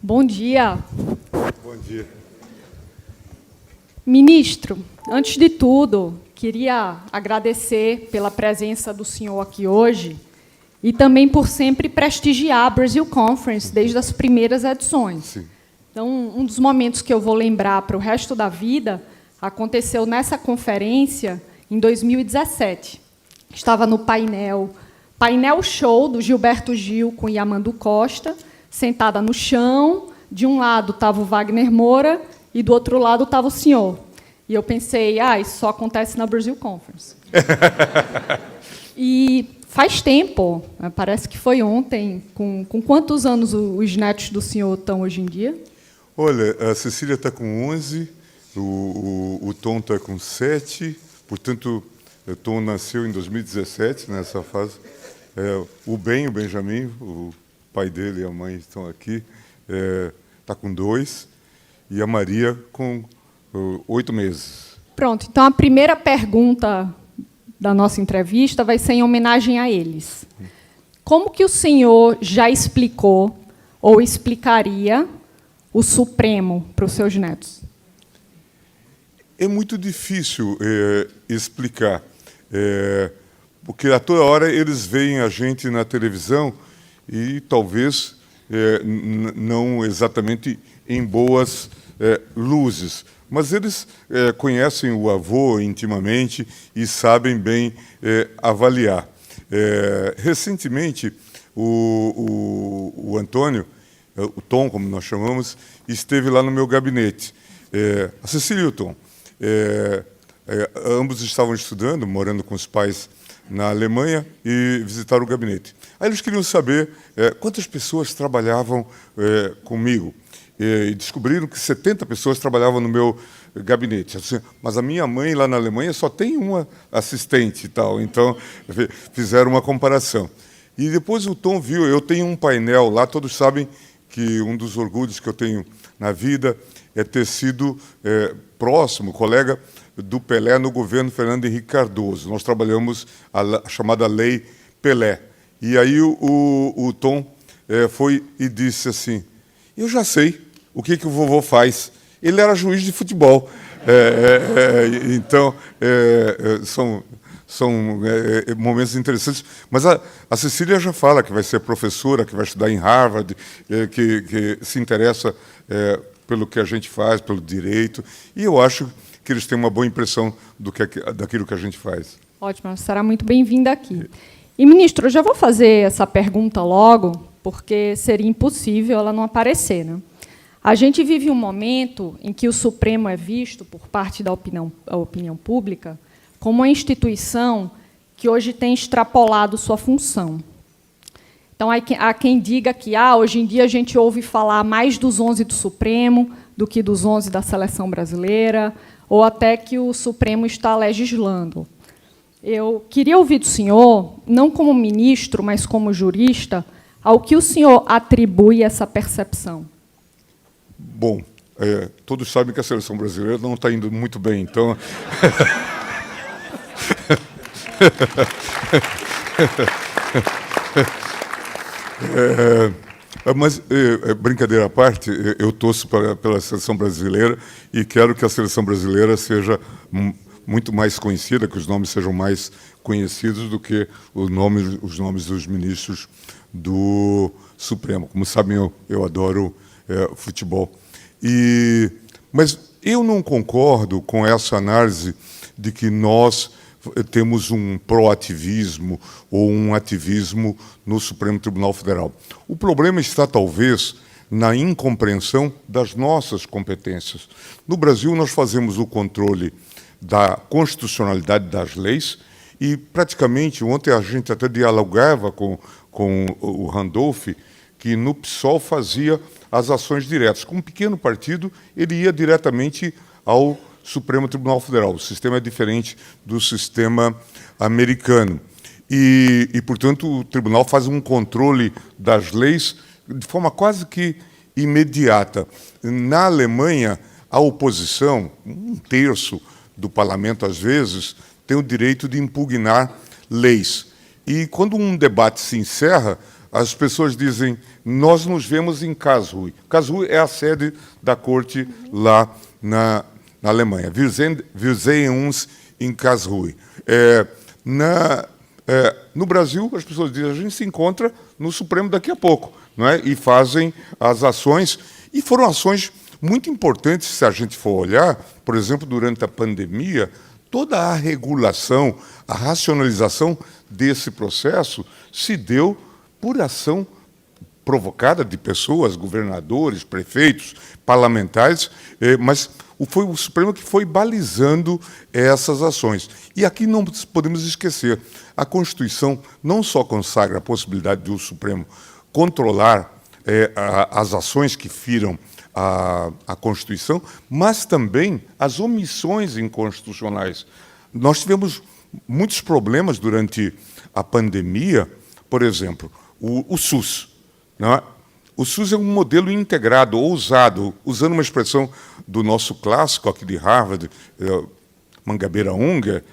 Bom dia. Bom dia. Ministro, antes de tudo, queria agradecer pela presença do senhor aqui hoje e também por sempre prestigiar a Brazil Conference desde as primeiras edições. Sim. Então, um dos momentos que eu vou lembrar para o resto da vida aconteceu nessa conferência em 2017. Estava no painel show do Gilberto Gil com Yamandu Costa, sentada no chão. De um lado estava o Wagner Moura e do outro lado estava o senhor. E eu pensei, isso só acontece na Brazil Conference. E faz tempo, parece que foi ontem. Com quantos anos os netos do senhor estão hoje em dia? Olha, a Cecília está com 11, o Tom está com 7, portanto, o Tom nasceu em 2017, nessa fase. O Benjamin, o pai dele e a mãe estão aqui, está com 2, e a Maria com 8 meses. Pronto, então a primeira pergunta da nossa entrevista vai ser em homenagem a eles. Como que o senhor já explicou ou explicaria o Supremo para os seus netos? É muito difícil explicar, porque a toda hora eles veem a gente na televisão e talvez não exatamente em boas luzes, mas eles conhecem o avô intimamente e sabem bem avaliar. Recentemente, o Antônio, o Tom, como nós chamamos, esteve lá no meu gabinete. A Cecília e o Tom. Ambos estavam estudando, morando com os pais na Alemanha, e visitaram o gabinete. Aí eles queriam saber quantas pessoas trabalhavam comigo. E descobriram que 70 pessoas trabalhavam no meu gabinete. Assim, mas a minha mãe, lá na Alemanha, só tem uma assistente e tal. Então, fizeram uma comparação. E depois o Tom viu, eu tenho um painel lá, todos sabem que um dos orgulhos que eu tenho na vida é ter sido próximo, colega do Pelé no governo Fernando Henrique Cardoso. Nós trabalhamos a chamada Lei Pelé. E aí o Tom foi e disse assim, eu já sei o que o vovô faz. Ele era juiz de futebol. Então, são momentos interessantes. Mas a Cecília já fala que vai ser professora, que vai estudar em Harvard, que se interessa pelo que a gente faz, pelo direito. E eu acho que eles têm uma boa impressão daquilo que a gente faz. Ótimo, será muito bem-vinda aqui. E, ministro, eu já vou fazer essa pergunta logo, porque seria impossível ela não aparecer, né? A gente vive um momento em que o Supremo é visto, por parte da opinião pública, como uma instituição que hoje tem extrapolado sua função. Então, há quem diga que hoje em dia a gente ouve falar mais dos 11 do Supremo do que dos 11 da seleção brasileira, ou até que o Supremo está legislando. Eu queria ouvir do senhor, não como ministro, mas como jurista, ao que o senhor atribui essa percepção. Bom, todos sabem que a seleção brasileira não está indo muito bem, então... Mas, brincadeira à parte, eu torço pela seleção brasileira e quero que a seleção brasileira seja muito mais conhecida, que os nomes sejam mais conhecidos do que os nomes dos ministros do Supremo. Como sabem, eu adoro futebol. Mas eu não concordo com essa análise de que nós temos um proativismo ou um ativismo no Supremo Tribunal Federal. O problema está, talvez, na incompreensão das nossas competências. No Brasil, nós fazemos o controle da constitucionalidade das leis e, praticamente, ontem a gente até dialogava com o Randolph, que no PSOL fazia as ações diretas. Com um pequeno partido, ele ia diretamente ao Supremo Tribunal Federal. O sistema é diferente do sistema americano. E, portanto, o tribunal faz um controle das leis de forma quase que imediata. Na Alemanha, a oposição, um terço do parlamento, às vezes, tem o direito de impugnar leis. E, quando um debate se encerra, as pessoas dizem, nós nos vemos em Karlsruhe. Karlsruhe é a sede da corte lá na Alemanha. Wir sehen uns in Karlsruhe. No Brasil, as pessoas dizem, a gente se encontra no Supremo daqui a pouco, não é? E fazem as ações, e foram ações muito importantes, se a gente for olhar, por exemplo, durante a pandemia, toda a regulação, a racionalização desse processo se deu por ação provocada de pessoas, governadores, prefeitos, parlamentares, mas foi o Supremo que foi balizando essas ações. E aqui não podemos esquecer, a Constituição não só consagra a possibilidade de o Supremo controlar as ações que firam a Constituição, mas também as omissões inconstitucionais. Nós tivemos muitos problemas durante a pandemia, por exemplo, o SUS. Não é? O SUS é um modelo integrado, ousado, usando uma expressão do nosso clássico aqui de Harvard, Mangabeira Unger,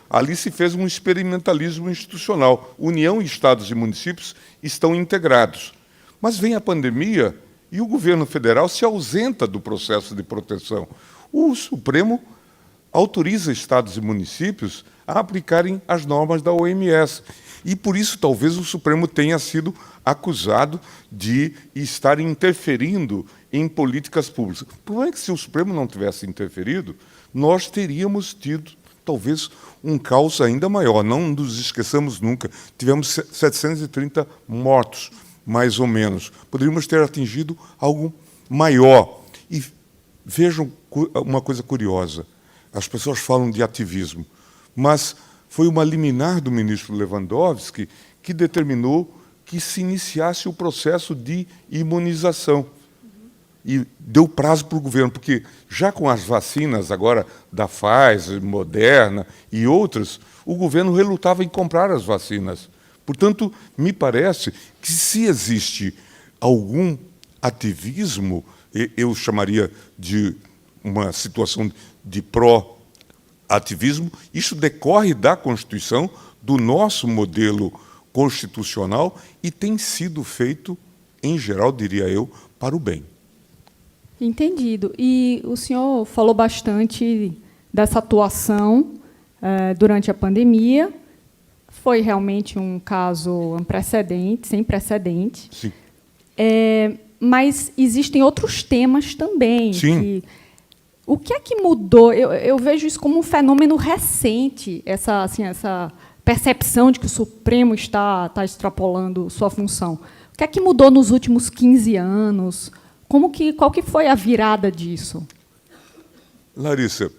ali se fez um experimentalismo institucional. União, estados e municípios estão integrados. Mas vem a pandemia e o governo federal se ausenta do processo de proteção. O Supremo autoriza estados e municípios a aplicarem as normas da OMS. E, por isso, talvez o Supremo tenha sido acusado de estar interferindo em políticas públicas. O problema é que, se o Supremo não tivesse interferido, nós teríamos tido, talvez, um caos ainda maior. Não nos esqueçamos nunca. Tivemos 730 mortos, mais ou menos. Poderíamos ter atingido algo maior. E vejam uma coisa curiosa. As pessoas falam de ativismo, mas foi uma liminar do ministro Lewandowski que determinou que se iniciasse o processo de imunização. E deu prazo para o governo, porque já com as vacinas agora da Pfizer, Moderna e outras, o governo relutava em comprar as vacinas. Portanto, me parece que, se existe algum ativismo, eu chamaria de uma situação de pró-ativismo, isso decorre da Constituição, do nosso modelo constitucional, e tem sido feito, em geral, diria eu, para o bem. Entendido. E o senhor falou bastante dessa atuação durante a pandemia. Foi realmente um caso sem precedente. Sim. Mas existem outros temas também. Sim. O que é que mudou? Eu vejo isso como um fenômeno recente, essa percepção de que o Supremo está extrapolando sua função. O que é que mudou nos últimos 15 anos? Qual que foi a virada disso? Larissa,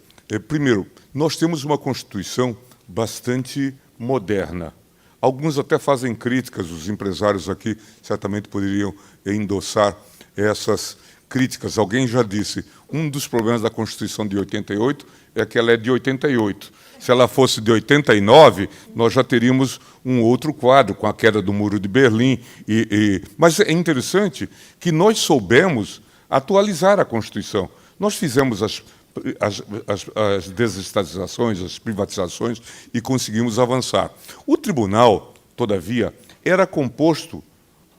primeiro, nós temos uma Constituição bastante moderna. Alguns até fazem críticas, os empresários aqui certamente poderiam endossar essas críticas. Alguém já disse, um dos problemas da Constituição de 88 é que ela é de 88. Se ela fosse de 89, nós já teríamos um outro quadro, com a queda do Muro de Berlim. Mas é interessante que nós soubemos atualizar a Constituição. Nós fizemos as desestatizações, as privatizações, e conseguimos avançar. O tribunal, todavia, era composto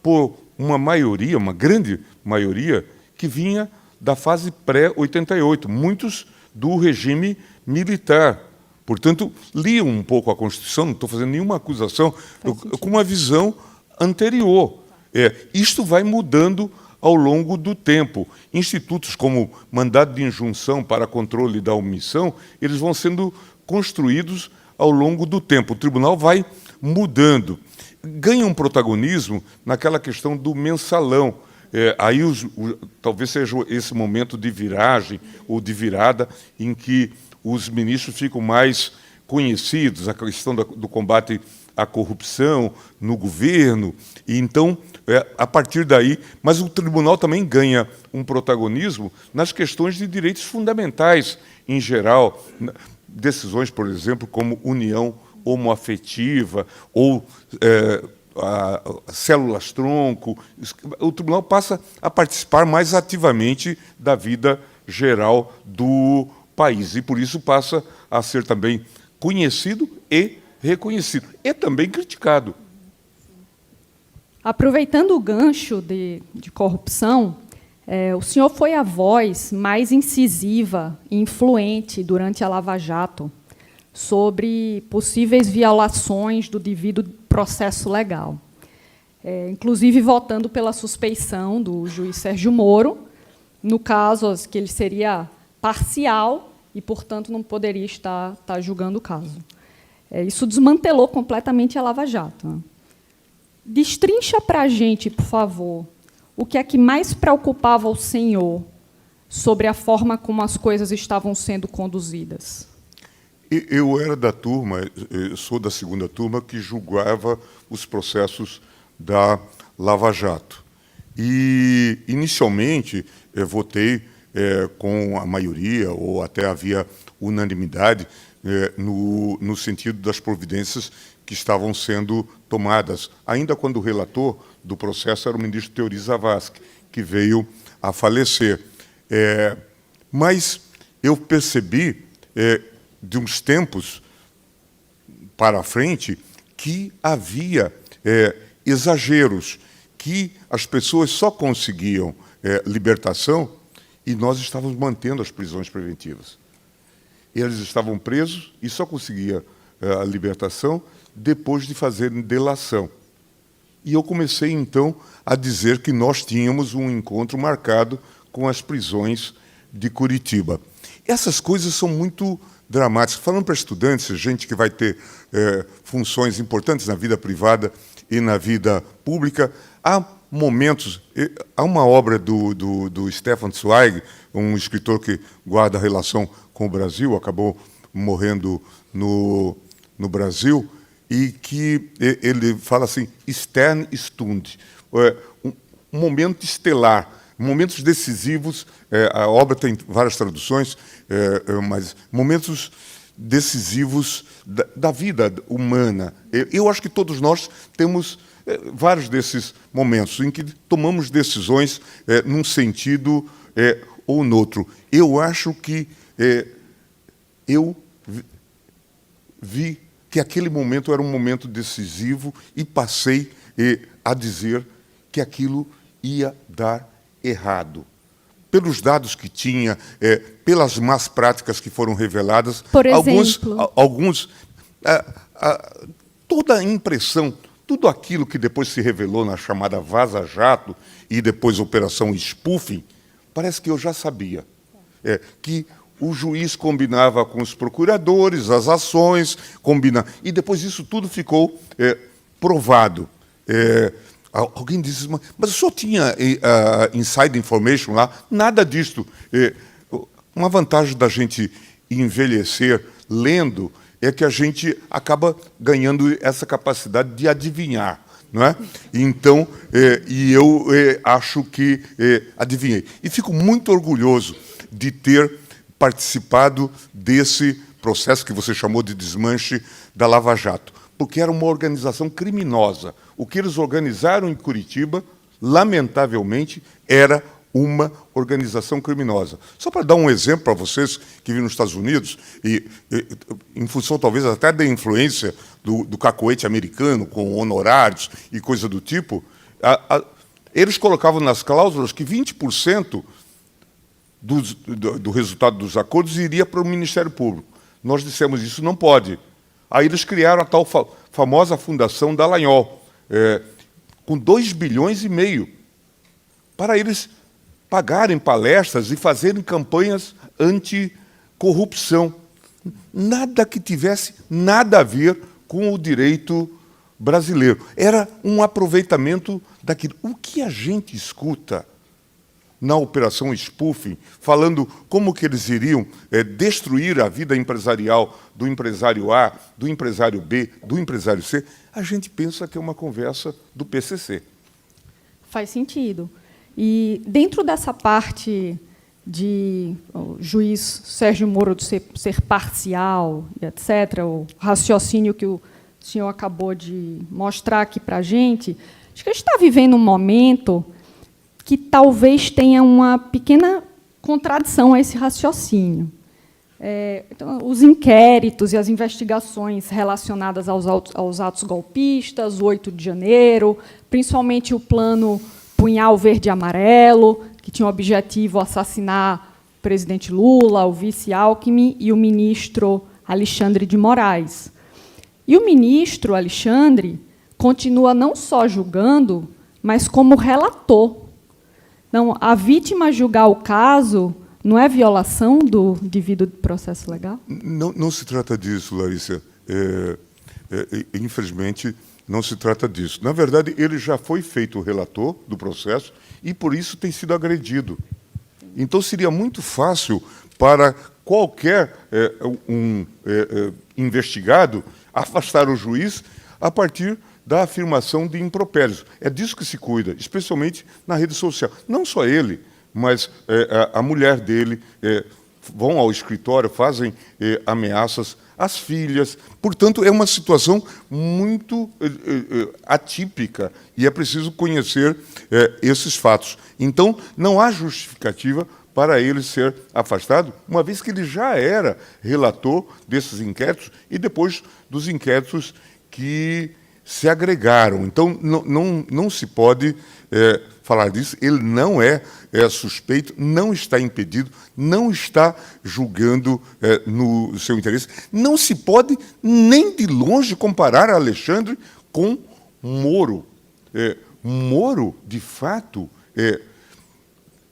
por uma maioria, uma grande maioria, que vinha da fase pré-88, muitos do regime militar. Portanto, liam um pouco a Constituição, não estou fazendo nenhuma acusação, com uma visão anterior. Isto vai mudando ao longo do tempo. Institutos como mandado de injunção para controle da omissão, eles vão sendo construídos ao longo do tempo. O tribunal vai mudando. Ganha um protagonismo naquela questão do mensalão. Aí talvez seja esse momento de viragem ou de virada em que os ministros ficam mais conhecidos, a questão do combate à corrupção no governo, e então, a partir daí, mas o tribunal também ganha um protagonismo nas questões de direitos fundamentais, em geral, decisões, por exemplo, como união homoafetiva ou células-tronco. O tribunal passa a participar mais ativamente da vida geral do país, e por isso passa a ser também conhecido e reconhecido, e também criticado. Aproveitando o gancho de corrupção, o senhor foi a voz mais incisiva e influente durante a Lava Jato sobre possíveis violações do devido processo legal, inclusive votando pela suspeição do juiz Sérgio Moro, no caso que ele seria parcial e, portanto, não poderia estar julgando o caso. Isso desmantelou completamente a Lava Jato. Destrincha para a gente, por favor, o que é que mais preocupava o senhor sobre a forma como as coisas estavam sendo conduzidas. Eu era da turma, sou da segunda turma, que julgava os processos da Lava Jato. E, inicialmente, votei com a maioria, ou até havia unanimidade, no sentido das providências que estavam sendo tomadas, ainda quando o relator do processo era o ministro Teori Zavascki, que veio a falecer. Mas eu percebi, de uns tempos para frente, que havia exageros, que as pessoas só conseguiam libertação e nós estávamos mantendo as prisões preventivas. Eles estavam presos e só conseguia a libertação depois de fazerem delação. E eu comecei, então, a dizer que nós tínhamos um encontro marcado com as prisões de Curitiba. Essas coisas são muito dramáticas. Falando para estudantes, gente que vai ter funções importantes na vida privada e na vida pública, há momentos... Há uma obra do Stefan Zweig, um escritor que guarda relação com o Brasil, acabou morrendo no Brasil, e que ele fala assim, Sternstund, um momento estelar, momentos decisivos, a obra tem várias traduções, mas momentos decisivos da vida humana. Eu acho que todos nós temos vários desses momentos em que tomamos decisões num sentido ou no outro. Eu acho que eu vi que aquele momento era um momento decisivo e passei a dizer que aquilo ia dar errado. Pelos dados que tinha, pelas más práticas que foram reveladas, por exemplo, toda a impressão, tudo aquilo que depois se revelou na chamada Vaza Jato e depois Operação Spoofing, parece que eu já sabia que o juiz combinava com os procuradores, as ações, e depois isso tudo ficou provado. Alguém disse, mas o senhor tinha inside information lá? Nada disto. Uma vantagem da gente envelhecer lendo é que a gente acaba ganhando essa capacidade de adivinhar, não é? Então, eu acho que adivinhei. E fico muito orgulhoso de ter participado desse processo que você chamou de desmanche da Lava Jato, porque era uma organização criminosa. O que eles organizaram em Curitiba, lamentavelmente, era uma organização criminosa. Só para dar um exemplo para vocês que vivem nos Estados Unidos, e em função talvez até da influência do cacoete americano, com honorários e coisa do tipo, eles colocavam nas cláusulas que 20% do resultado dos acordos iria para o Ministério Público. Nós dissemos, isso não pode. Aí eles criaram a tal famosa Fundação Dallagnol, com 2,5 bilhões, para eles pagarem palestras e fazerem campanhas anticorrupção. Nada que tivesse nada a ver com o direito brasileiro. Era um aproveitamento daquilo. O que a gente escuta na Operação Spoofing, falando como que eles iriam destruir a vida empresarial do empresário A, do empresário B, do empresário C, a gente pensa que é uma conversa do PCC. Faz sentido. E dentro dessa parte de o juiz Sérgio Moro de ser parcial, etc., o raciocínio que o senhor acabou de mostrar aqui para a gente, acho que a gente está vivendo um momento que talvez tenha uma pequena contradição a esse raciocínio. Então, os inquéritos e as investigações relacionadas aos atos golpistas, o 8 de janeiro, principalmente o plano Punhal Verde e Amarelo, que tinha o objetivo de assassinar o presidente Lula, o vice Alckmin e o ministro Alexandre de Moraes. E o ministro Alexandre continua não só julgando, mas como relator. Não, a vítima julgar o caso não é violação do devido processo legal? Não se trata disso, Larissa. Infelizmente, não se trata disso. Na verdade, ele já foi feito o relator do processo e, por isso, tem sido agredido. Então, seria muito fácil para qualquer investigado afastar o juiz a partir da afirmação de impropérios. É disso que se cuida, especialmente na rede social. Não só ele, mas a mulher dele vão ao escritório, fazem ameaças às filhas. Portanto, é uma situação muito atípica e é preciso conhecer esses fatos. Então, não há justificativa para ele ser afastado, uma vez que ele já era relator desses inquéritos e depois dos inquéritos que se agregaram. Então, não se pode falar disso. Ele não é suspeito, não está impedido, não está julgando no seu interesse. Não se pode nem de longe comparar Alexandre com Moro. Moro, de fato,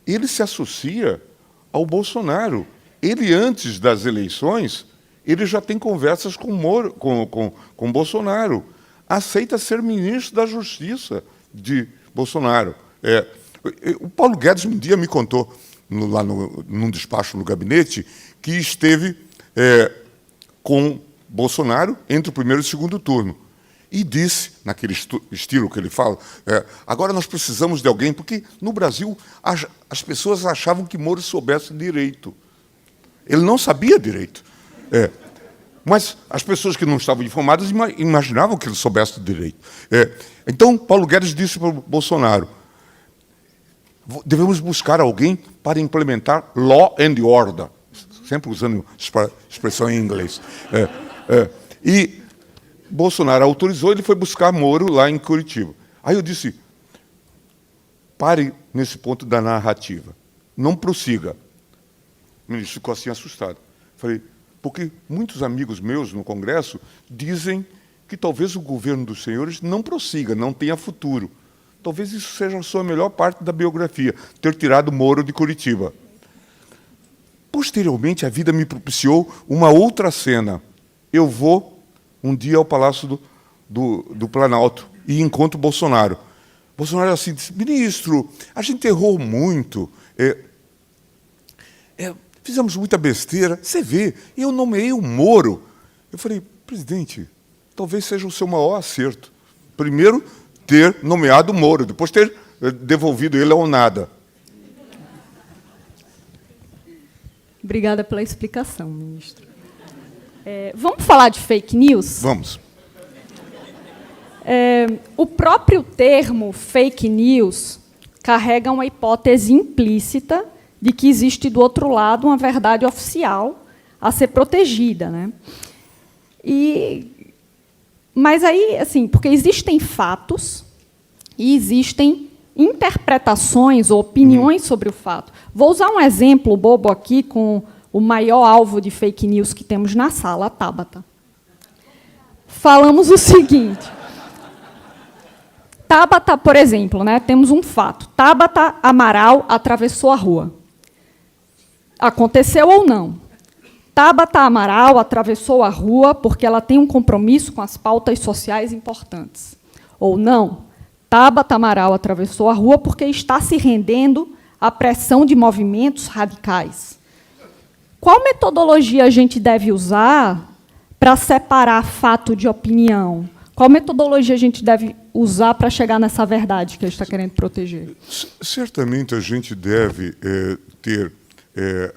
ele se associa ao Bolsonaro. Ele, antes das eleições, ele já tem conversas com Moro, com Bolsonaro. Aceita ser ministro da Justiça de Bolsonaro. O Paulo Guedes um dia me contou, lá num despacho no gabinete, que esteve com Bolsonaro entre o primeiro e o segundo turno. E disse, naquele estilo que ele fala, agora nós precisamos de alguém, porque no Brasil as pessoas achavam que Moro soubesse direito. Ele não sabia direito. Mas as pessoas que não estavam informadas imaginavam que ele soubesse direito. Então, Paulo Guedes disse para o Bolsonaro, devemos buscar alguém para implementar law and order, sempre usando expressão em inglês. E Bolsonaro autorizou, ele foi buscar Moro lá em Curitiba. Aí eu disse, pare nesse ponto da narrativa, não prossiga. O ministro ficou assim assustado. Falei, porque muitos amigos meus no Congresso dizem que talvez o governo dos senhores não prossiga, não tenha futuro. Talvez isso seja a sua melhor parte da biografia, ter tirado Moro de Curitiba. Posteriormente, a vida me propiciou uma outra cena. Eu vou um dia ao Palácio do Planalto e encontro Bolsonaro. Bolsonaro assim disse, ministro, a gente errou muito, fizemos muita besteira. Você vê, eu nomeei o Moro. Eu falei, presidente, talvez seja o seu maior acerto. Primeiro, ter nomeado o Moro, depois ter devolvido ele ao nada. Obrigada pela explicação, ministro. Vamos falar de fake news? Vamos. O próprio termo fake news carrega uma hipótese implícita de que existe, do outro lado, uma verdade oficial a ser protegida, né? Mas aí, assim, porque existem fatos e existem interpretações ou opiniões sobre o fato. Vou usar um exemplo bobo aqui com o maior alvo de fake news que temos na sala, a Tabata. Falamos o seguinte. Tabata, por exemplo, né, temos um fato. Tabata Amaral atravessou a rua. Aconteceu ou não? Tabata Amaral atravessou a rua porque ela tem um compromisso com as pautas sociais importantes. Ou não? Tabata Amaral atravessou a rua porque está se rendendo à pressão de movimentos radicais. Qual metodologia a gente deve usar para separar fato de opinião? Qual metodologia a gente deve usar para chegar nessa verdade que a gente está querendo proteger? Certamente a gente deve ter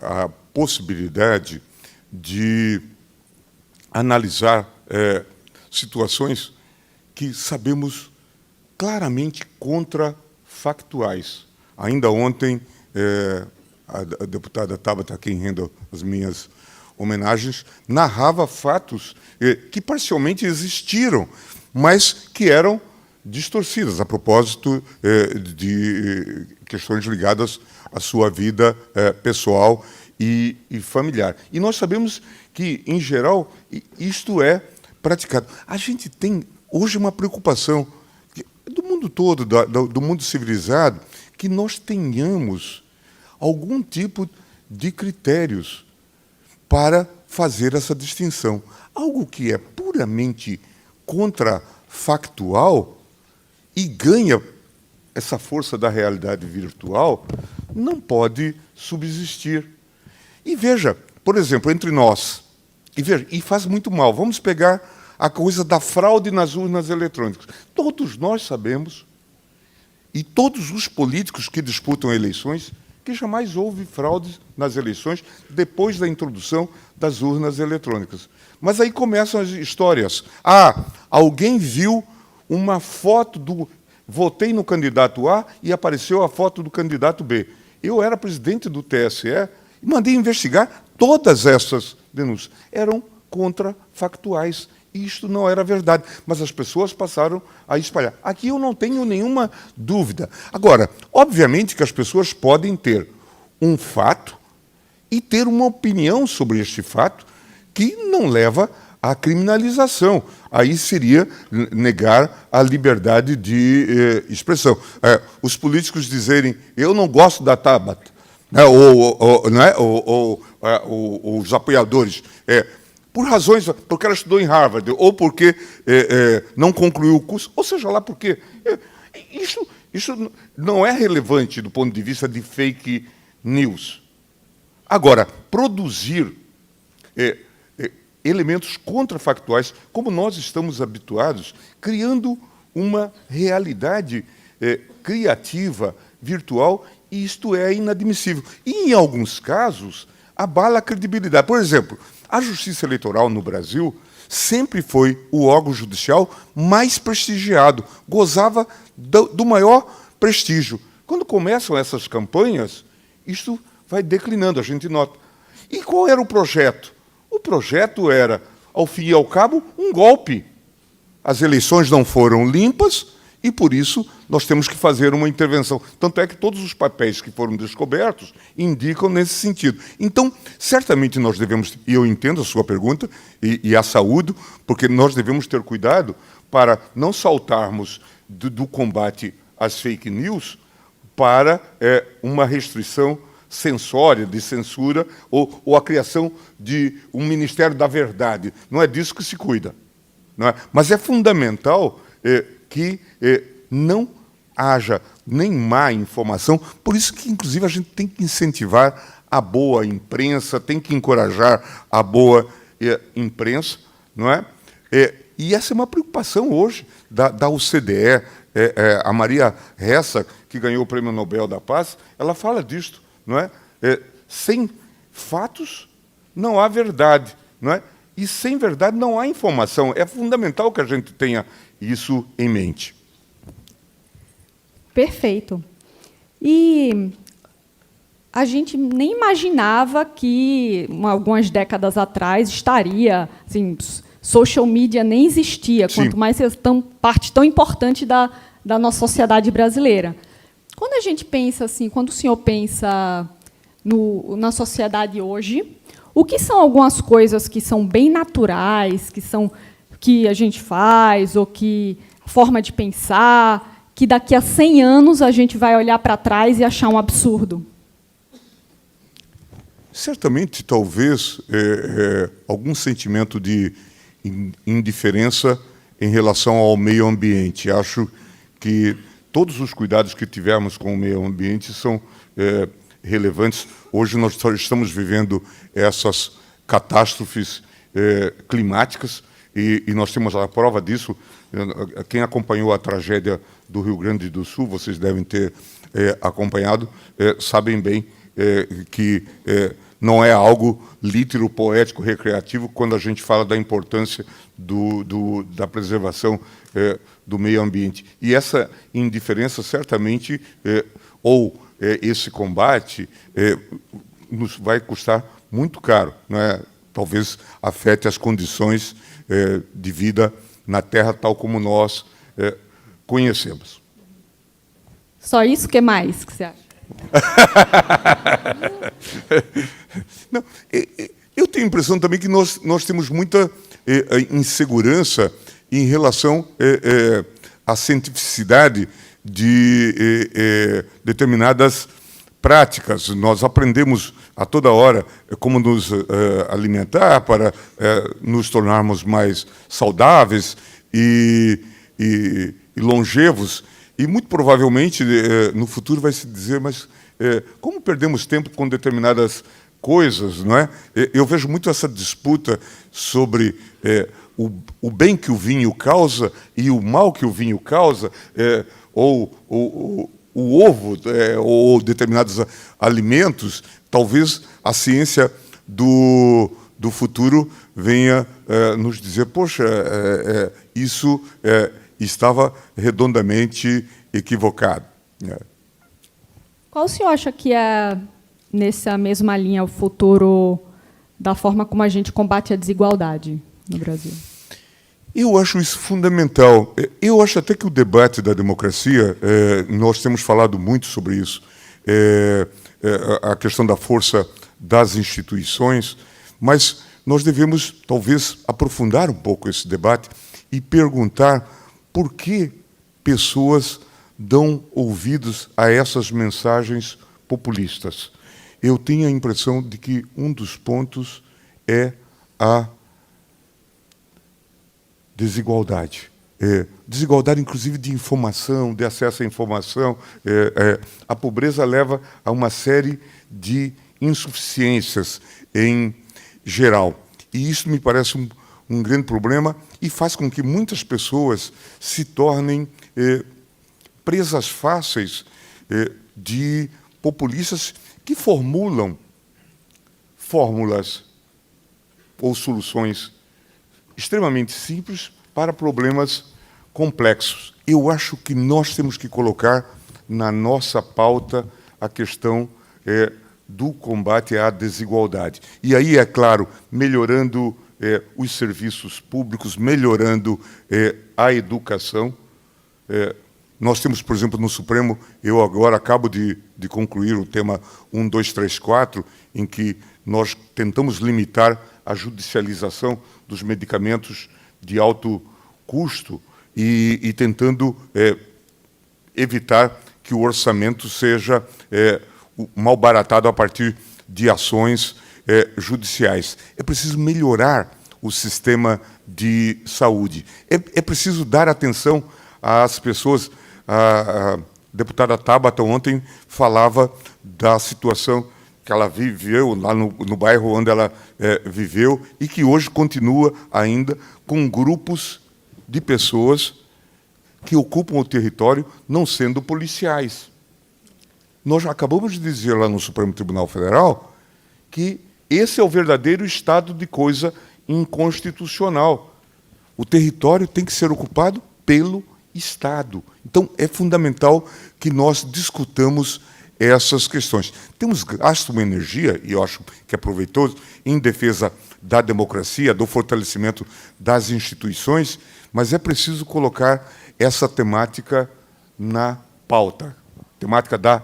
a possibilidade de analisar situações que sabemos claramente contrafactuais. Ainda ontem, a deputada Tabata, a quem rendo as minhas homenagens, narrava fatos que parcialmente existiram, mas que eram distorcidas a propósito de questões ligadas à sua vida pessoal e familiar. E nós sabemos que, em geral, isto é praticado. A gente tem, hoje, uma preocupação do mundo todo, do mundo civilizado, que nós tenhamos algum tipo de critérios para fazer essa distinção. Algo que é puramente contrafactual e ganha essa força da realidade virtual não pode subsistir. E veja, por exemplo, entre nós, e faz muito mal, vamos pegar a coisa da fraude nas urnas eletrônicas. Todos nós sabemos, e todos os políticos que disputam eleições, que jamais houve fraude nas eleições depois da introdução das urnas eletrônicas. Mas aí começam as histórias. Alguém viu uma foto do... Votei no candidato A e apareceu a foto do candidato B. Eu era presidente do TSE e mandei investigar todas essas denúncias. Eram contrafactuais. E isto não era verdade, mas as pessoas passaram a espalhar. Aqui eu não tenho nenhuma dúvida. Agora, obviamente que as pessoas podem ter um fato e ter uma opinião sobre este fato que não leva à criminalização. Aí seria negar a liberdade de expressão. Os políticos dizerem, eu não gosto da Tabata, né, ou os apoiadores... por razões, porque ela estudou em Harvard, ou porque não concluiu o curso, ou seja lá por quê. Isso não é relevante do ponto de vista de fake news. Agora, produzir elementos contrafactuais, como nós estamos habituados, criando uma realidade criativa, virtual, e isto é inadmissível. E, em alguns casos, abala a credibilidade. Por exemplo, a Justiça Eleitoral no Brasil sempre foi o órgão judicial mais prestigiado, gozava do maior prestígio. Quando começam essas campanhas, isso vai declinando, a gente nota. E qual era o projeto? O projeto era, ao fim e ao cabo, um golpe. As eleições não foram limpas e, por isso, nós temos que fazer uma intervenção. Tanto é que todos os papéis que foram descobertos indicam nesse sentido. Então, certamente nós devemos, e eu entendo a sua pergunta, e a saúdo, porque nós devemos ter cuidado para não saltarmos do combate às fake news para uma restrição censória, de censura, ou a criação de um Ministério da Verdade. Não é disso que se cuida. Não é? Mas é fundamental que não haja nem má informação, por isso que, inclusive, a gente tem que incentivar a boa imprensa, tem que encorajar a boa imprensa, não é? E essa é uma preocupação hoje da OCDE. A Maria Ressa, que ganhou o Prêmio Nobel da Paz, ela fala disto, não é? Sem fatos não há verdade, não é? E sem verdade não há informação. É fundamental que a gente tenha isso em mente. Perfeito. E a gente nem imaginava que, algumas décadas atrás, estaria... Assim, social media nem existia, Sim. Quanto mais parte tão importante da nossa sociedade brasileira. Quando a gente pensa assim, quando o senhor pensa na sociedade hoje, o que são algumas coisas que são bem naturais, que a gente faz, ou que forma de pensar, que daqui a 100 anos a gente vai olhar para trás e achar um absurdo? Certamente, talvez, algum sentimento de indiferença em relação ao meio ambiente. Acho que todos os cuidados que tivermos com o meio ambiente são relevantes. Hoje nós estamos vivendo essas catástrofes climáticas e nós temos a prova disso. Quem acompanhou a tragédia do Rio Grande do Sul, vocês devem ter acompanhado, sabem bem que não é algo lítero, poético, recreativo, quando a gente fala da importância da preservação do meio ambiente. E essa indiferença, certamente, esse combate, nos vai custar muito caro, não é? talvez afete as condições de vida na Terra tal como nós conhecemos. Só isso? O que mais que você acha? Não, eu tenho a impressão também que nós temos muita insegurança em relação à cientificidade de determinadas práticas. Nós aprendemos a toda hora como nos alimentar para nos tornarmos mais saudáveis e longevos. E, muito provavelmente, no futuro vai se dizer, mas como perdemos tempo com determinadas coisas, não é? Eu vejo muito essa disputa sobre o bem que o vinho causa e o mal que o vinho causa, ou o ovo, ou determinados alimentos. Talvez a ciência do futuro venha nos dizer, poxa, isso estava redondamente equivocado. Qual o senhor acha que é, nessa mesma linha, o futuro da forma como a gente combate a desigualdade no Brasil? Eu acho isso fundamental. Eu acho até que o debate da democracia, nós temos falado muito sobre isso, a questão da força das instituições, mas nós devemos, talvez, aprofundar um pouco esse debate e perguntar por que pessoas dão ouvidos a essas mensagens populistas. Eu tenho a impressão de que um dos pontos é a desigualdade. Desigualdade, inclusive, de informação, de acesso à informação. A pobreza leva a uma série de insuficiências em geral. E isso me parece um grande problema e faz com que muitas pessoas se tornem presas fáceis de populistas que formulam fórmulas ou soluções extremamente simples para problemas complexos. Eu acho que nós temos que colocar na nossa pauta a questão do combate à desigualdade. E aí, é claro, melhorando os serviços públicos, melhorando a educação. Nós temos, por exemplo, no Supremo, eu agora acabo de concluir o tema 1234, em que nós tentamos limitar a judicialização dos medicamentos de alto custo e tentando evitar que o orçamento seja malbaratado a partir de ações judiciais. É preciso melhorar o sistema de saúde. É preciso dar atenção às pessoas. A deputada Tabata ontem falava da situação que ela viveu lá no bairro onde ela viveu e que hoje continua ainda com grupos de pessoas que ocupam o território não sendo policiais. Nós acabamos de dizer lá no Supremo Tribunal Federal que esse é o verdadeiro estado de coisa inconstitucional. O território tem que ser ocupado pelo Estado. Então, é fundamental que nós discutamos essas questões. Temos gasto uma energia, e eu acho que é proveitoso, em defesa da democracia, do fortalecimento das instituições, mas é preciso colocar essa temática na pauta, temática da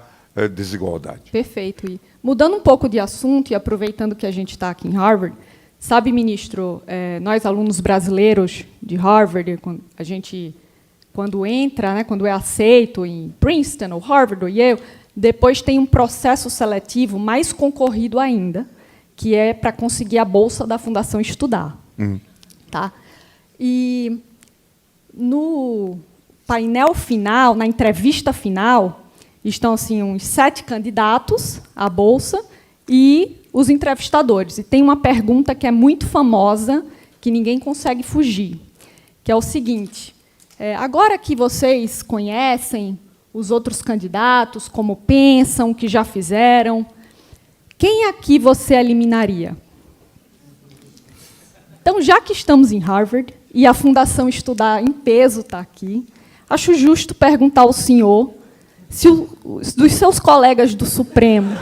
desigualdade. Perfeito. E mudando um pouco de assunto e aproveitando que a gente está aqui em Harvard, sabe, ministro, nós, alunos brasileiros de Harvard, quando entra, né, quando é aceito em Princeton, ou Harvard, ou Yale, depois tem um processo seletivo mais concorrido ainda, que é para conseguir a bolsa da Fundação Estudar. Tá? E no painel final, na entrevista final, estão assim, uns 7 candidatos à bolsa e os entrevistadores. E tem uma pergunta que é muito famosa, que ninguém consegue fugir, que é o seguinte: agora que vocês conhecem os outros candidatos, como pensam, o que já fizeram, quem aqui você eliminaria? Então, já que estamos em Harvard e a Fundação Estudar em peso está aqui, acho justo perguntar ao senhor se dos seus colegas do Supremo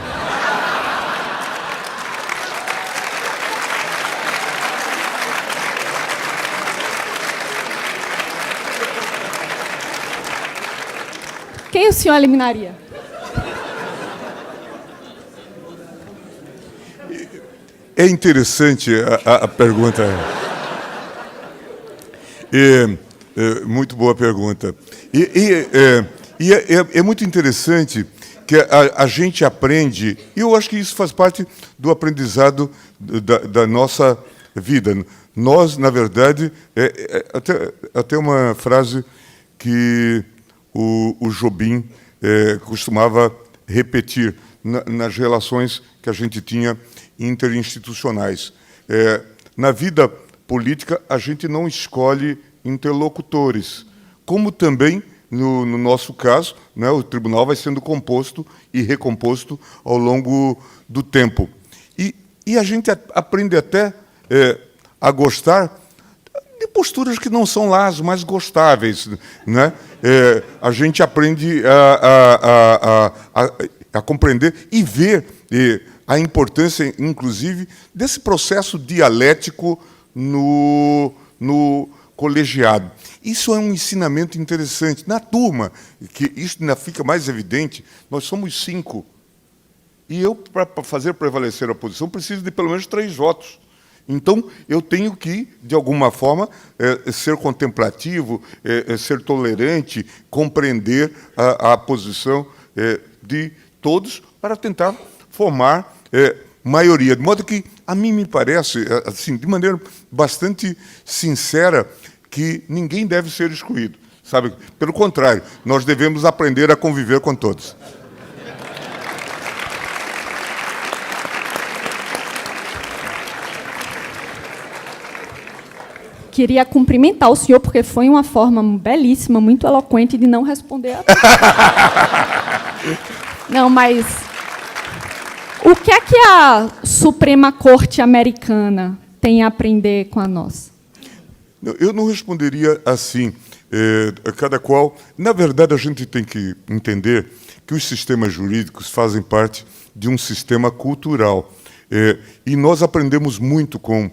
Quem o senhor eliminaria? É interessante a pergunta. Muito boa pergunta. É muito interessante que a gente aprende, e eu acho que isso faz parte do aprendizado da nossa vida. Nós, na verdade, até uma frase que o Jobim costumava repetir nas relações que a gente tinha interinstitucionais. Na vida política, a gente não escolhe interlocutores, como também, no nosso caso, né, o tribunal vai sendo composto e recomposto ao longo do tempo. E a gente aprende até a gostar de posturas que não são lá as mais gostáveis, né? A gente aprende a compreender e ver a importância, inclusive, desse processo dialético no colegiado. Isso é um ensinamento interessante. Na turma, que isso ainda fica mais evidente, nós somos 5. E eu, para fazer prevalecer a posição, preciso de pelo menos 3 votos. Então, eu tenho que, de alguma forma, ser contemplativo, ser tolerante, compreender a posição de todos para tentar formar maioria. De modo que, a mim me parece, assim, de maneira bastante sincera, que ninguém deve ser excluído. Sabe? Pelo contrário, nós devemos aprender a conviver com todos. Queria cumprimentar o senhor, porque foi uma forma belíssima, muito eloquente de não responder a tudo. Não, mas o que é que a Suprema Corte Americana tem a aprender com a nossa? Eu não responderia assim. Cada qual... Na verdade, a gente tem que entender que os sistemas jurídicos fazem parte de um sistema cultural. E nós aprendemos muito com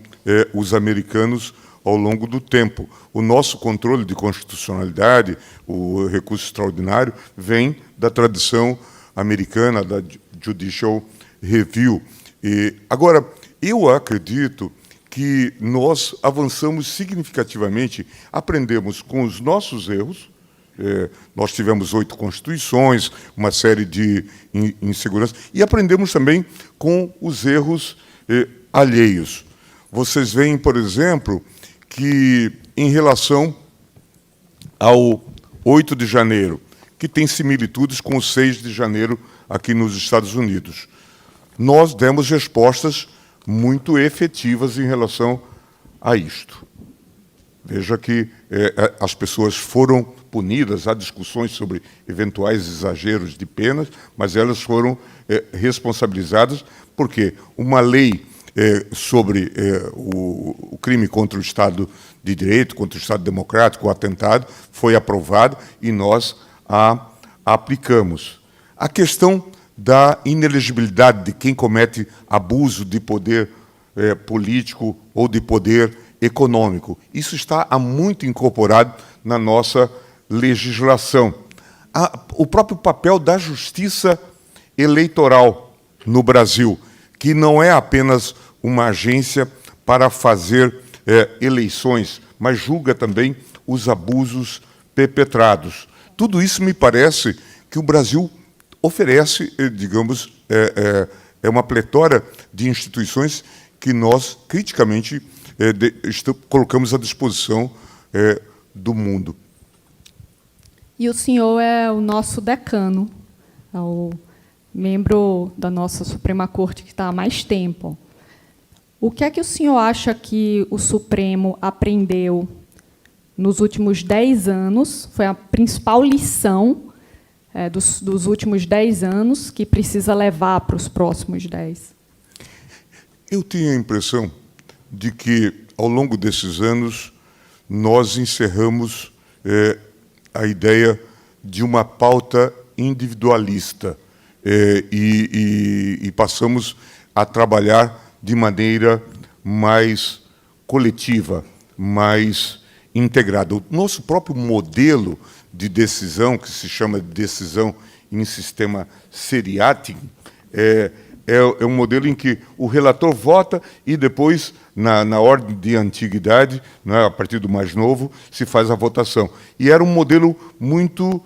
os americanos ao longo do tempo. O nosso controle de constitucionalidade, o recurso extraordinário, vem da tradição americana, da Judicial Review. Agora, eu acredito que nós avançamos significativamente, aprendemos com os nossos erros. Nós tivemos 8 constituições, uma série de inseguranças, e aprendemos também com os erros alheios. Vocês veem, por exemplo, que, em relação ao 8 de janeiro, que tem similitudes com o 6 de janeiro aqui nos Estados Unidos, nós demos respostas muito efetivas em relação a isto. Veja que as pessoas foram punidas, há discussões sobre eventuais exageros de penas, mas elas foram responsabilizadas, porque uma lei sobre o crime contra o Estado de Direito, contra o Estado Democrático, o atentado, foi aprovada e nós a aplicamos. A questão da inelegibilidade de quem comete abuso de poder político ou de poder econômico. Isso está há muito incorporado na nossa legislação. O próprio papel da justiça eleitoral no Brasil, que não é apenas uma agência para fazer eleições, mas julga também os abusos perpetrados. Tudo isso me parece que o Brasil oferece, digamos, uma pletora de instituições que nós, criticamente, colocamos à disposição do mundo. E o senhor é o nosso decano, é o membro da nossa Suprema Corte que está há mais tempo. O que é que o senhor acha que o Supremo aprendeu nos últimos 10 anos? Foi a principal lição dos últimos 10 anos que precisa levar para os próximos 10? Eu tenho a impressão de que, ao longo desses anos, nós encerramos a ideia de uma pauta individualista e passamos a trabalhar de maneira mais coletiva, mais integrada. O nosso próprio modelo de decisão, que se chama de decisão em sistema seriático, é um modelo em que o relator vota e depois, na ordem de antiguidade, né, a partir do mais novo, se faz a votação. E era um modelo muito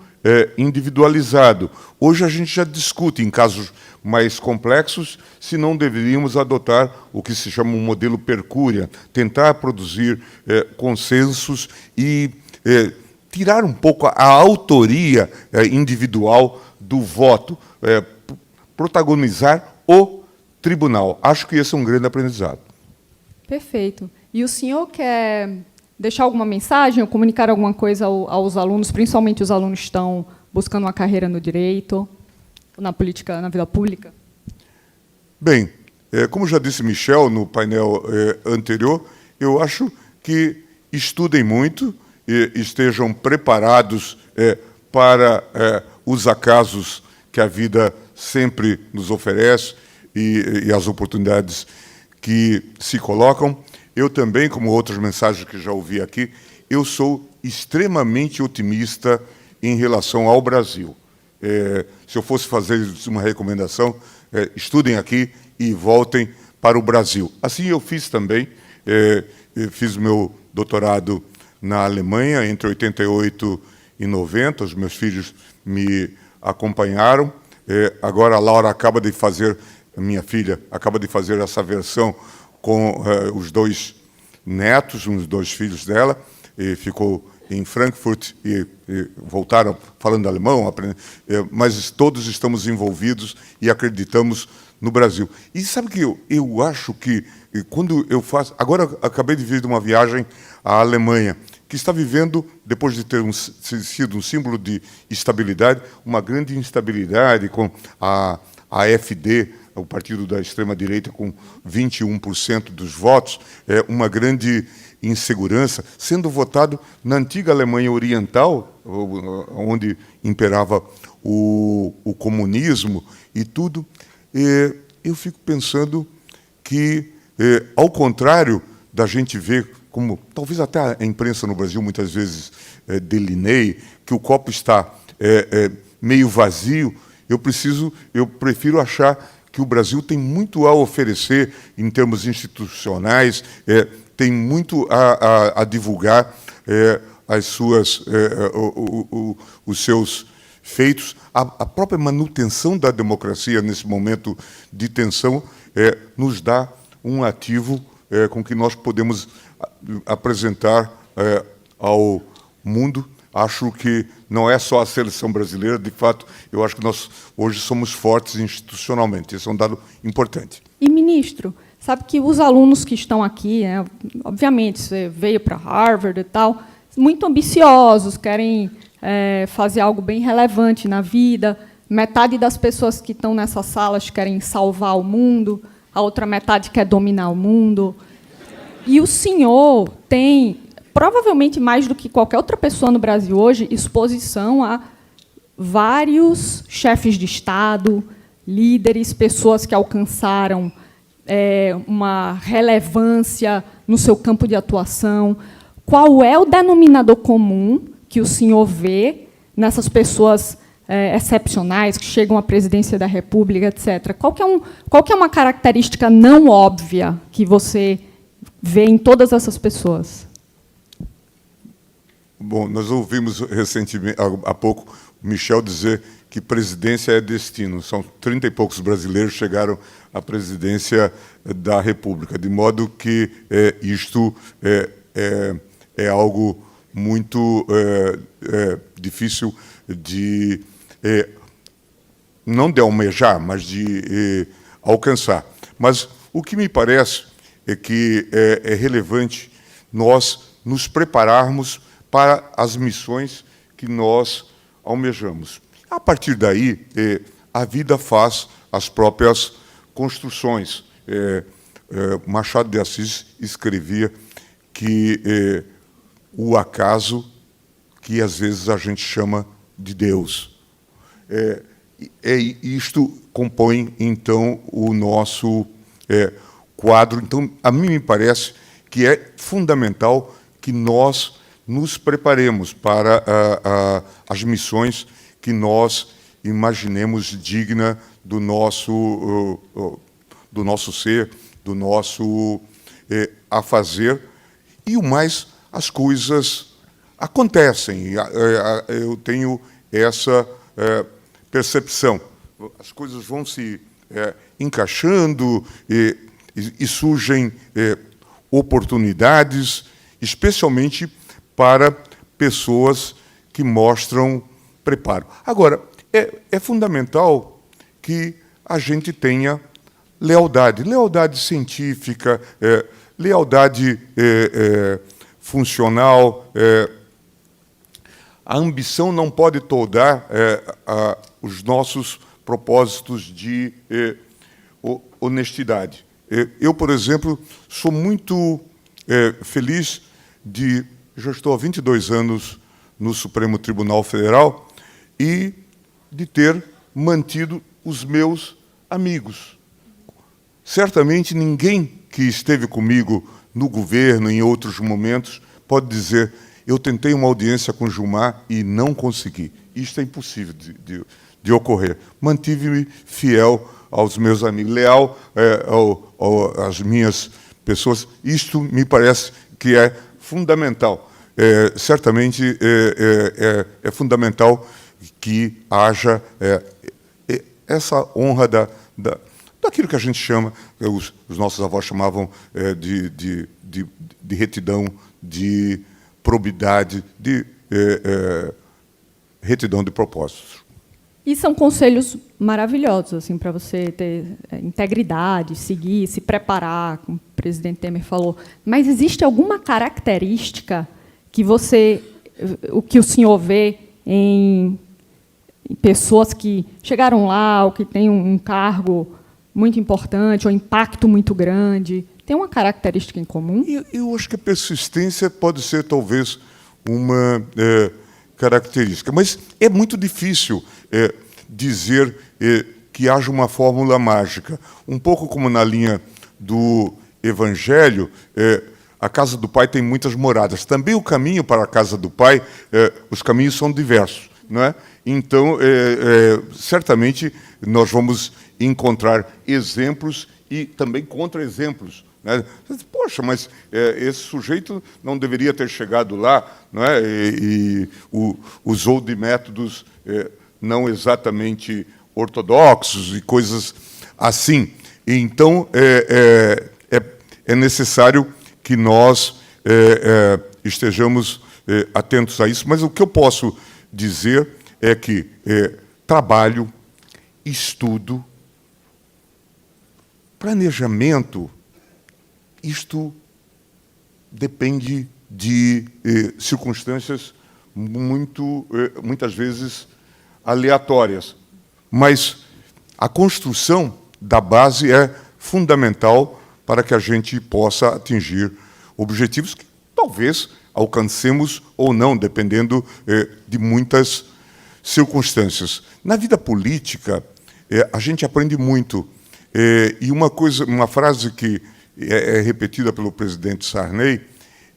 individualizado. Hoje a gente já discute, em casos mais complexos, se não deveríamos adotar o que se chama um modelo per curia, tentar produzir consensos e tirar um pouco a autoria individual do voto, protagonizar o tribunal. Acho que esse é um grande aprendizado. Perfeito. E o senhor quer deixar alguma mensagem ou comunicar alguma coisa aos alunos, principalmente os alunos que estão buscando uma carreira no direito, na política, na vida pública? Bem, como já disse Michel no painel anterior, eu acho que estudem muito, estejam preparados para os acasos que a vida sempre nos oferece e as oportunidades que se colocam. Eu também, como outras mensagens que já ouvi aqui, eu sou extremamente otimista em relação ao Brasil. Se eu fosse fazer uma recomendação, estudem aqui e voltem para o Brasil. Assim eu fiz também, fiz meu doutorado na Alemanha entre 88 e 90, os meus filhos me acompanharam. Agora a Laura acaba de fazer, minha filha, acaba de fazer essa versão com os dois netos, os dois filhos dela, e ficou em Frankfurt e voltaram falando alemão, mas todos estamos envolvidos e acreditamos no Brasil. E sabe que eu acho que, quando eu faço... Agora, acabei de vir de uma viagem à Alemanha, que está vivendo, depois de ter sido um símbolo de estabilidade, uma grande instabilidade com a AfD, o partido da extrema-direita, com 21% dos votos, uma grande insegurança, sendo votado na antiga Alemanha Oriental, onde imperava o comunismo e tudo. Eu fico pensando que, ao contrário da gente ver, como talvez até a imprensa no Brasil muitas vezes delineie, que o copo está meio vazio, eu prefiro achar que o Brasil tem muito a oferecer em termos institucionais, tem muito a divulgar os seus feitos. A própria manutenção da democracia nesse momento de tensão nos dá um ativo com que nós podemos apresentar ao mundo. Acho que não é só a seleção brasileira, de fato, eu acho que nós hoje somos fortes institucionalmente. Esse é um dado importante. E, ministro, sabe que os alunos que estão aqui, obviamente, você veio para Harvard e tal, muito ambiciosos, querem fazer algo bem relevante na vida. Metade das pessoas que estão nessas salas querem salvar o mundo, a outra metade quer dominar o mundo. E o senhor tem, provavelmente mais do que qualquer outra pessoa no Brasil hoje, exposição a vários chefes de Estado, líderes, pessoas que alcançaram uma relevância no seu campo de atuação. Qual é o denominador comum que o senhor vê nessas pessoas excepcionais que chegam à presidência da República, etc.? Qual que é uma característica não óbvia que você vê em todas essas pessoas? Bom, nós ouvimos recentemente, há pouco, o Michel dizer que presidência é destino. São 30 e poucos brasileiros que chegaram à presidência da República, de modo que isto é algo muito difícil de, não de almejar, mas de alcançar. Mas o que me parece é que é relevante nós nos prepararmos para as missões que nós almejamos. A partir daí, a vida faz as próprias construções. Machado de Assis escrevia que o acaso, que às vezes a gente chama de Deus. Isto compõe, então, o nosso quadro. Então, a mim me parece que é fundamental que nós nos preparemos para as missões que nós imaginemos digna do nosso ser, do nosso a fazer, e o mais, as coisas acontecem. Eu tenho essa percepção. As coisas vão se encaixando e surgem oportunidades, especialmente para pessoas que mostram preparo. Agora, é fundamental que a gente tenha lealdade científica, lealdade funcional. A ambição não pode toldar os nossos propósitos de honestidade. Eu, por exemplo, sou muito feliz de... Já estou há 22 anos no Supremo Tribunal Federal e de ter mantido os meus amigos. Certamente, ninguém que esteve comigo no governo, em outros momentos, pode dizer: eu tentei uma audiência com Gilmar e não consegui. Isto é impossível de ocorrer. Mantive-me fiel aos meus amigos, leal às minhas pessoas. Isto me parece que é fundamental. Certamente é fundamental que haja essa honra daquilo que a gente chama, os nossos avós chamavam de retidão, de probidade, de retidão de propósitos. E são conselhos maravilhosos, assim, para você ter integridade, seguir, se preparar, como o presidente Temer falou. Mas existe alguma característica que o que o senhor vê em pessoas que chegaram lá, ou que têm um cargo muito importante, ou impacto muito grande? Tem uma característica em comum? Eu acho que a persistência pode ser, talvez, uma característica. Mas é muito difícil dizer que haja uma fórmula mágica. Um pouco como na linha do Evangelho, a casa do Pai tem muitas moradas. Também o caminho para a casa do Pai, os caminhos são diversos, não é? Então, certamente, nós vamos encontrar exemplos e também contra-exemplos. Né? Poxa, mas esse sujeito não deveria ter chegado lá, não é? E usou de métodos não exatamente ortodoxos e coisas assim. Então, é necessário que nós estejamos atentos a isso. Mas o que eu posso dizer é que trabalho, estudo, planejamento, isto depende de circunstâncias muitas vezes aleatórias. Mas a construção da base é fundamental para que a gente possa atingir objetivos que talvez alcancemos ou não, dependendo de muitas circunstâncias. Na vida política, a gente aprende muito. E uma frase que é repetida pelo presidente Sarney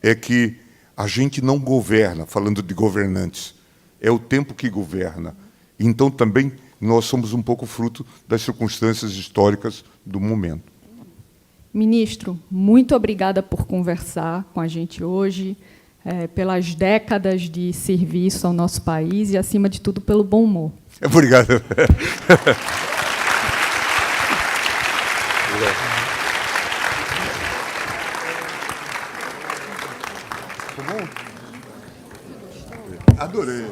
é que a gente não governa, falando de governantes, é o tempo que governa. Então, também, nós somos um pouco fruto das circunstâncias históricas do momento. Ministro, muito obrigada por conversar com a gente hoje, pelas décadas de serviço ao nosso país e, acima de tudo, pelo bom humor. Obrigado. Adorei.